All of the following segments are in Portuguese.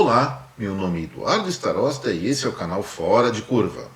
Olá, meu nome é Eduardo Starosta e esse é o canal Fora de Curva.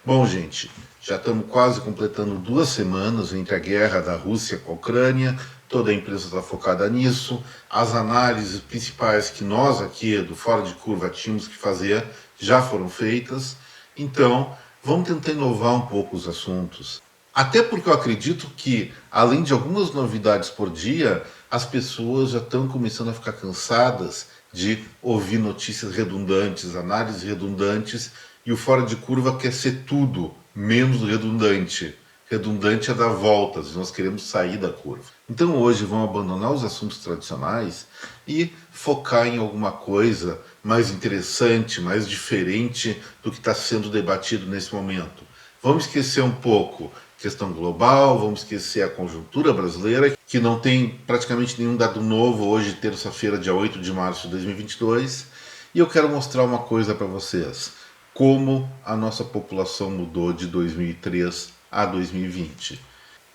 Bom, gente, já estamos quase completando 2 semanas entre a guerra da Rússia com a Ucrânia, toda a empresa está focada nisso, as análises principais que nós aqui do Fora de Curva tínhamos que fazer já foram feitas, então vamos tentar inovar um pouco os assuntos. Até porque eu acredito que, além de algumas novidades por dia, as pessoas já estão começando a ficar cansadas de ouvir notícias redundantes, análises redundantes, e o Fora de Curva quer ser tudo menos redundante. Redundante é dar voltas, nós queremos sair da curva. Então hoje vamos abandonar os assuntos tradicionais e focar em alguma coisa mais interessante, mais diferente do que está sendo debatido nesse momento. Vamos esquecer um pouco a questão global, vamos esquecer a conjuntura brasileira, que não tem praticamente nenhum dado novo hoje, terça-feira, dia 8 de março de 2022. E eu quero mostrar uma coisa para vocês, como a nossa população mudou de 2003 a 2020.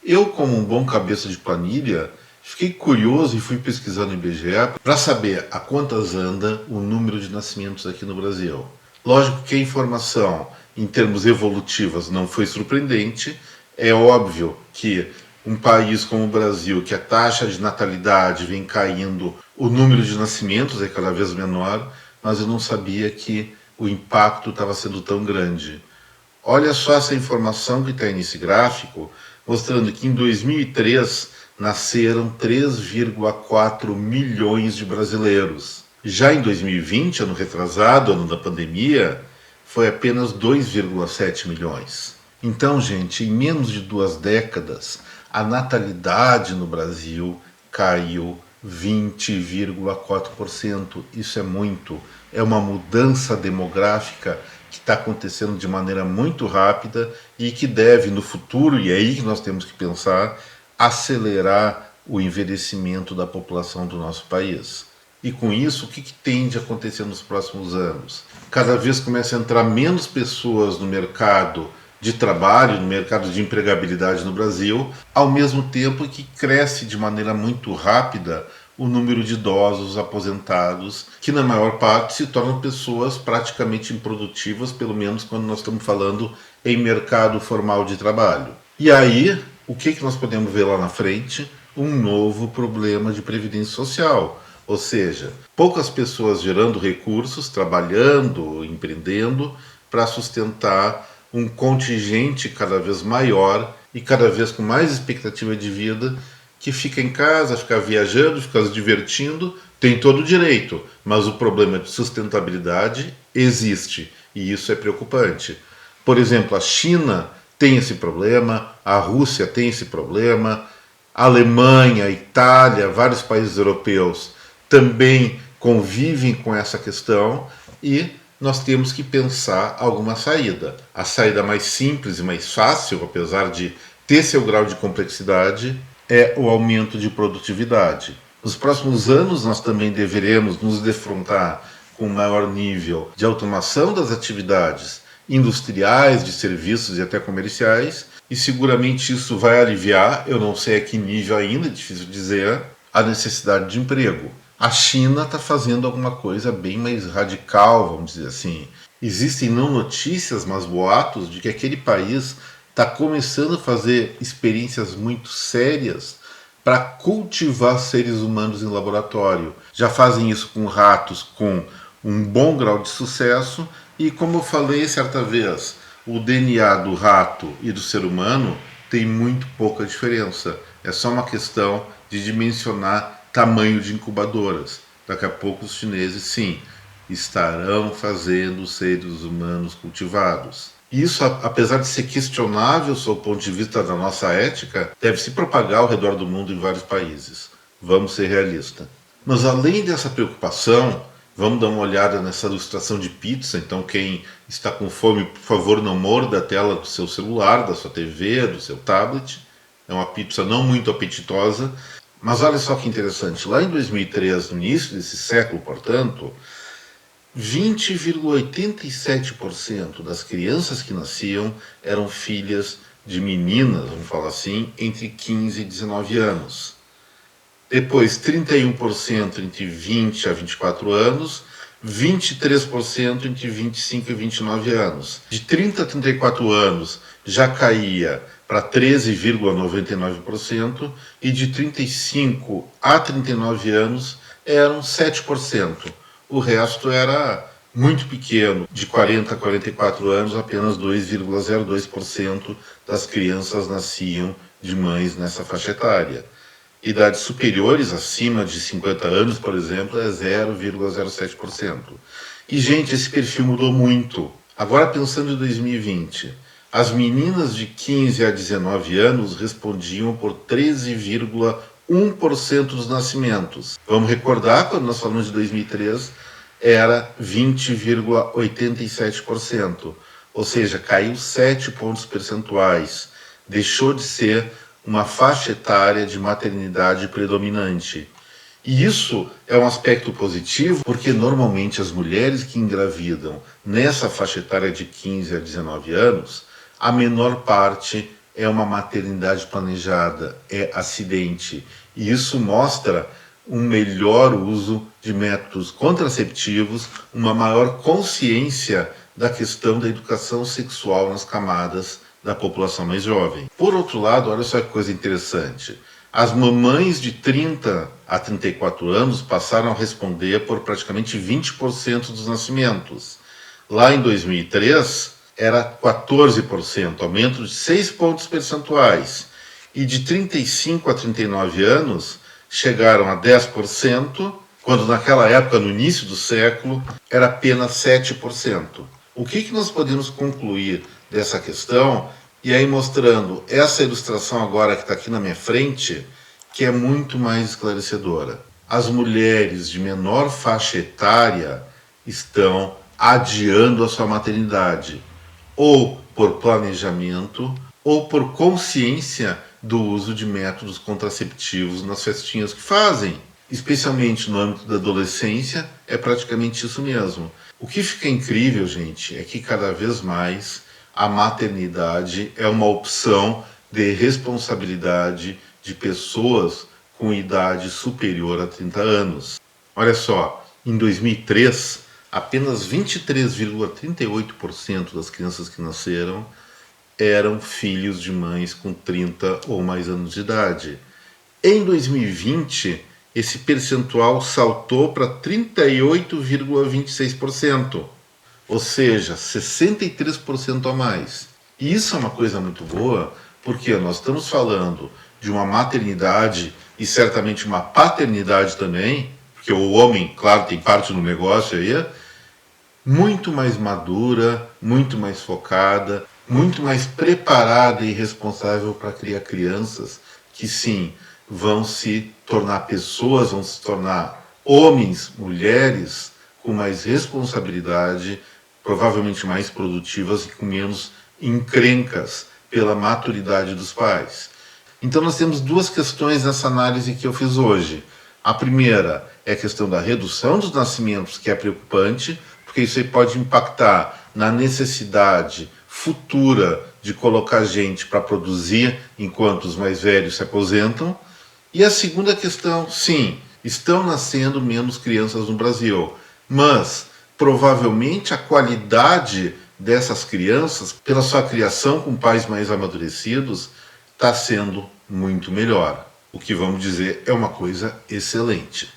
Eu, como um bom cabeça de planilha, fiquei curioso e fui pesquisar no IBGE para saber a quantas anda o número de nascimentos aqui no Brasil. Lógico que a informação, em termos evolutivos, não foi surpreendente. É óbvio que um país como o Brasil, que a taxa de natalidade vem caindo, o número de nascimentos é cada vez menor, mas eu não sabia que o impacto estava sendo tão grande. Olha só essa informação que está nesse gráfico, mostrando que em 2003 nasceram 3,4 milhões de brasileiros. Já em 2020, ano retrasado, ano da pandemia, foi apenas 2,7 milhões. Então, gente, em menos de 2 décadas, a natalidade no Brasil caiu 20,4%. Isso é muito. É uma mudança demográfica que está acontecendo de maneira muito rápida e que deve, no futuro, e é aí que nós temos que pensar, acelerar o envelhecimento da população do nosso país. E com isso, o que tende a acontecer nos próximos anos? Cada vez começa a entrar menos pessoas no mercado de trabalho, no mercado de empregabilidade no Brasil, ao mesmo tempo que cresce de maneira muito rápida o número de idosos aposentados, que na maior parte se tornam pessoas praticamente improdutivas, pelo menos quando nós estamos falando em mercado formal de trabalho. E aí, o que nós podemos ver lá na frente? Um novo problema de previdência social. Ou seja, poucas pessoas gerando recursos, trabalhando, empreendendo, para sustentar um contingente cada vez maior e cada vez com mais expectativa de vida, que fica em casa, fica viajando, fica se divertindo, tem todo o direito, mas o problema de sustentabilidade existe e isso é preocupante. Por exemplo, a China tem esse problema, a Rússia tem esse problema, a Alemanha, a Itália, vários países europeus também convivem com essa questão e nós temos que pensar alguma saída. A saída mais simples e mais fácil, apesar de ter seu grau de complexidade, é o aumento de produtividade. Nos próximos anos, nós também deveremos nos defrontar com um maior nível de automação das atividades industriais, de serviços e até comerciais, e seguramente isso vai aliviar, eu não sei a que nível ainda, é difícil dizer, a necessidade de emprego. A China está fazendo alguma coisa bem mais radical, vamos dizer assim. Existem não notícias, mas boatos de que aquele país está começando a fazer experiências muito sérias para cultivar seres humanos em laboratório. Já fazem isso com ratos com um bom grau de sucesso e, como eu falei certa vez, o DNA do rato e do ser humano tem muito pouca diferença. É só uma questão de dimensionar tamanho de incubadoras. Daqui a pouco os chineses, sim, estarão fazendo seres humanos cultivados. Isso, apesar de ser questionável sob o ponto de vista da nossa ética, deve se propagar ao redor do mundo em vários países. Vamos ser realistas. Mas além dessa preocupação, vamos dar uma olhada nessa ilustração de pizza. Então quem está com fome, por favor, não morda a tela do seu celular, da sua TV, do seu tablet. É uma pizza não muito apetitosa. Mas olha só que interessante, lá em 2003, no início desse século, portanto, 20,87% das crianças que nasciam eram filhas de meninas, vamos falar assim, entre 15 e 19 anos. Depois, 31% entre 20 a 24 anos, 23% entre 25 e 29 anos. De 30 a 34 anos já caía para 13,99% e de 35 a 39 anos eram 7%. O resto era muito pequeno. De 40 a 44 anos, apenas 2,02% das crianças nasciam de mães nessa faixa etária. Idades superiores, acima de 50 anos, por exemplo, é 0,07%. E, gente, esse perfil mudou muito. Agora, pensando em 2020, as meninas de 15 a 19 anos respondiam por 13,1% dos nascimentos. Vamos recordar, quando nós falamos de 2003, era 20,87%. Ou seja, caiu 7 pontos percentuais. Deixou de ser uma faixa etária de maternidade predominante. E isso é um aspecto positivo, porque normalmente as mulheres que engravidam nessa faixa etária de 15 a 19 anos, a menor parte é uma maternidade planejada, é acidente. E isso mostra um melhor uso de métodos contraceptivos, uma maior consciência da questão da educação sexual nas camadas da população mais jovem. Por outro lado, olha só que coisa interessante. As mamães de 30 a 34 anos passaram a responder por praticamente 20% dos nascimentos. Lá em 2003, era 14%, aumento de 6 pontos percentuais. E de 35 a 39 anos, chegaram a 10%, quando naquela época, no início do século, era apenas 7%. O que nós podemos concluir dessa questão? E aí mostrando essa ilustração agora que está aqui na minha frente, que é muito mais esclarecedora. As mulheres de menor faixa etária estão adiando a sua maternidade, ou por planejamento, ou por consciência do uso de métodos contraceptivos nas festinhas que fazem. Especialmente no âmbito da adolescência, é praticamente isso mesmo. O que fica incrível, gente, é que cada vez mais a maternidade é uma opção de responsabilidade de pessoas com idade superior a 30 anos. Olha só, em 2003, apenas 23,38% das crianças que nasceram eram filhos de mães com 30 ou mais anos de idade. Em 2020, esse percentual saltou para 38,26%, ou seja, 63% a mais. E isso é uma coisa muito boa, porque nós estamos falando de uma maternidade e certamente uma paternidade também, porque o homem, claro, tem parte no negócio aí, muito mais madura, muito mais focada, muito mais preparada e responsável para criar crianças que sim, vão se tornar pessoas, vão se tornar homens, mulheres com mais responsabilidade, provavelmente mais produtivas e com menos encrencas pela maturidade dos pais. Então nós temos duas questões nessa análise que eu fiz hoje. A primeira é a questão da redução dos nascimentos, que é preocupante, porque isso aí pode impactar na necessidade futura de colocar gente para produzir enquanto os mais velhos se aposentam. E a segunda questão, sim, estão nascendo menos crianças no Brasil, mas provavelmente a qualidade dessas crianças, pela sua criação com pais mais amadurecidos, está sendo muito melhor. O que vamos dizer é uma coisa excelente.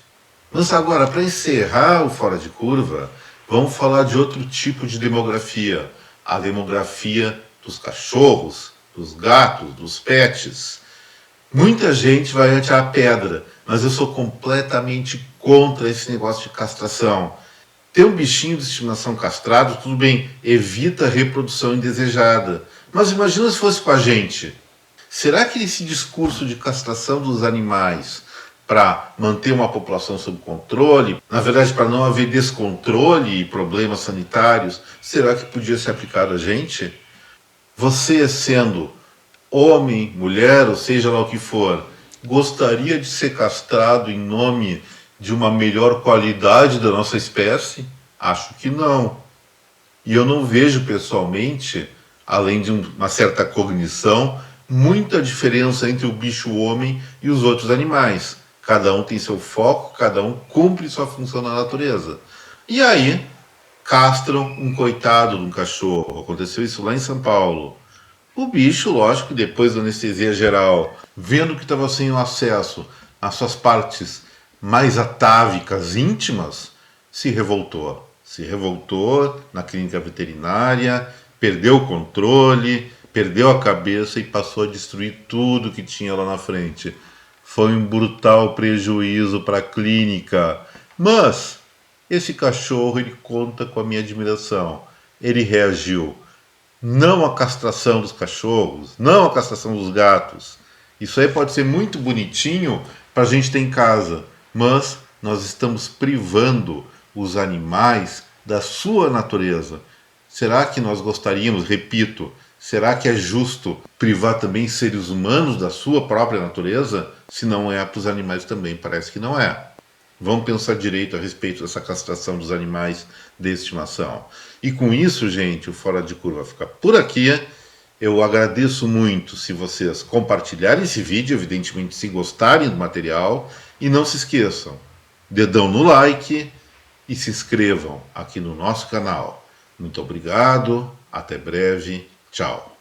Mas agora, para encerrar o Fora de Curva, vamos falar de outro tipo de demografia. A demografia dos cachorros, dos gatos, dos pets. Muita gente vai atirar a pedra, mas eu sou completamente contra esse negócio de castração. Ter um bichinho de estimação castrado, tudo bem, evita a reprodução indesejada. Mas imagina se fosse com a gente. Será que esse discurso de castração dos animais para manter uma população sob controle, na verdade para não haver descontrole e problemas sanitários, será que podia ser aplicado a gente? Você, sendo homem, mulher, ou seja lá o que for, gostaria de ser castrado em nome de uma melhor qualidade da nossa espécie? Acho que não. E eu não vejo pessoalmente, além de uma certa cognição, muita diferença entre o bicho-homem e os outros animais. Cada um tem seu foco, cada um cumpre sua função na natureza. E aí castram um coitado de um cachorro. Aconteceu isso lá em São Paulo. O bicho, lógico, depois da anestesia geral, vendo que estava sem o acesso às suas partes mais atávicas, íntimas, se revoltou. Se revoltou na clínica veterinária, perdeu o controle, perdeu a cabeça e passou a destruir tudo que tinha lá na frente. Foi um brutal prejuízo para a clínica. Mas esse cachorro, ele conta com a minha admiração. Ele reagiu não a castração dos cachorros, não a castração dos gatos. Isso aí pode ser muito bonitinho para a gente ter em casa, mas nós estamos privando os animais da sua natureza. Será que nós gostaríamos, repito, será que é justo privar também seres humanos da sua própria natureza? Se não é para os animais também, parece que não é. Vamos pensar direito a respeito dessa castração dos animais de estimação. E com isso, gente, o Fora de Curva fica por aqui. Eu agradeço muito se vocês compartilharem esse vídeo, evidentemente, se gostarem do material. E não se esqueçam, dedão no like e se inscrevam aqui no nosso canal. Muito obrigado, até breve, tchau.